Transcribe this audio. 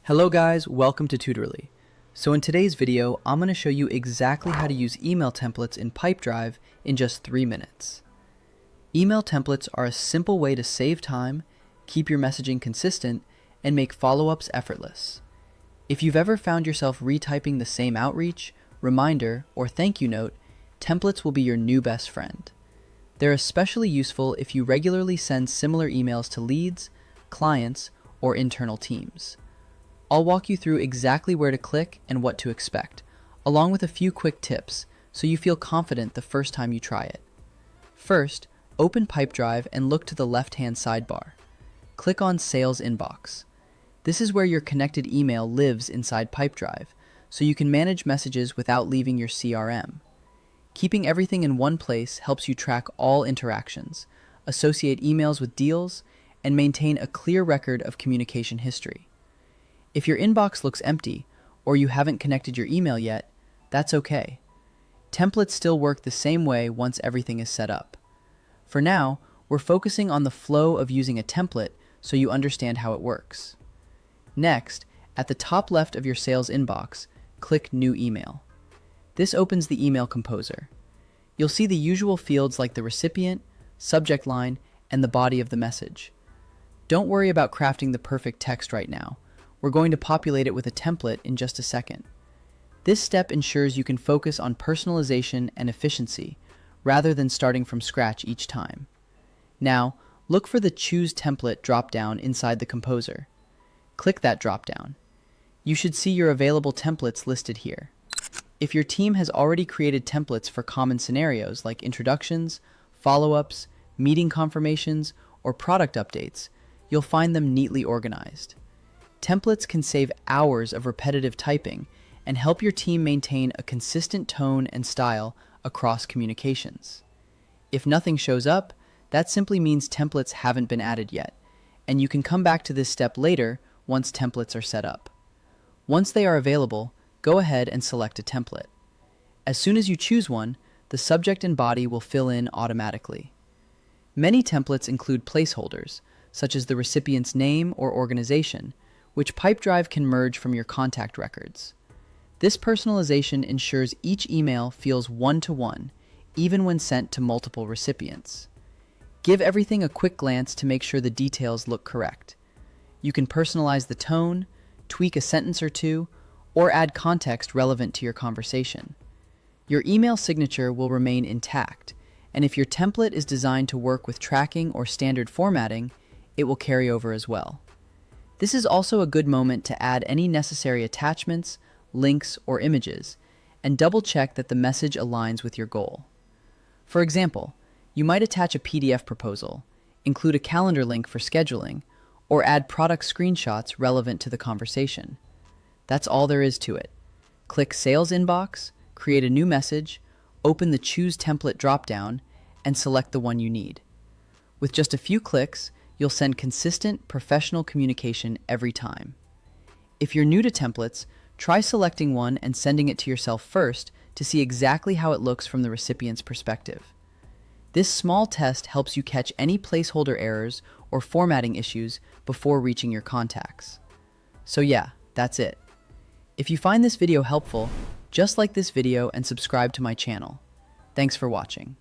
Hello guys, welcome to Tutorly. So in today's video, I'm going to show you exactly how to use email templates in Pipedrive in just 3 minutes. Email templates are a simple way to save time, keep your messaging consistent, and make follow-ups effortless. If you've ever found yourself retyping the same outreach, reminder, or thank you note, templates will be your new best friend. They're especially useful if you regularly send similar emails to leads, clients, or internal teams. I'll walk you through exactly where to click and what to expect, along with a few quick tips so you feel confident the first time you try it. First, open Pipedrive and look to the left-hand sidebar. Click on Sales Inbox. This is where your connected email lives inside Pipedrive, so you can manage messages without leaving your CRM. Keeping everything in one place helps you track all interactions, associate emails with deals, and maintain a clear record of communication history. If your inbox looks empty, or you haven't connected your email yet, that's okay. Templates still work the same way once everything is set up. For now, we're focusing on the flow of using a template so you understand how it works. Next, at the top left of your sales inbox, click New Email. This opens the email composer. You'll see the usual fields like the recipient, subject line, and the body of the message. Don't worry about crafting the perfect text right now. We're going to populate it with a template in just a second. This step ensures you can focus on personalization and efficiency, rather than starting from scratch each time. Now, look for the Choose Template drop-down inside the composer. Click that drop-down. You should see your available templates listed here. If your team has already created templates for common scenarios like introductions, follow-ups, meeting confirmations, or product updates, you'll find them neatly organized. Templates can save hours of repetitive typing and help your team maintain a consistent tone and style across communications. If nothing shows up, that simply means templates haven't been added yet, and you can come back to this step later once templates are set up. Once they are available, go ahead and select a template. As soon as you choose one, the subject and body will fill in automatically. Many templates include placeholders, such as the recipient's name or organization, which Pipedrive can merge from your contact records. This personalization ensures each email feels one-to-one, even when sent to multiple recipients. Give everything a quick glance to make sure the details look correct. You can personalize the tone, tweak a sentence or two, or add context relevant to your conversation. Your email signature will remain intact, and if your template is designed to work with tracking or standard formatting, it will carry over as well. This is also a good moment to add any necessary attachments, links, or images, and double-check that the message aligns with your goal. For example, you might attach a PDF proposal, include a calendar link for scheduling, or add product screenshots relevant to the conversation. That's all there is to it. Click Sales Inbox, create a new message, open the Choose Template dropdown, and select the one you need. With just a few clicks, you'll send consistent, professional communication every time. If you're new to templates, try selecting one and sending it to yourself first to see exactly how it looks from the recipient's perspective. This small test helps you catch any placeholder errors or formatting issues before reaching your contacts. So yeah, that's it. If you find this video helpful, just like this video and subscribe to my channel. Thanks for watching.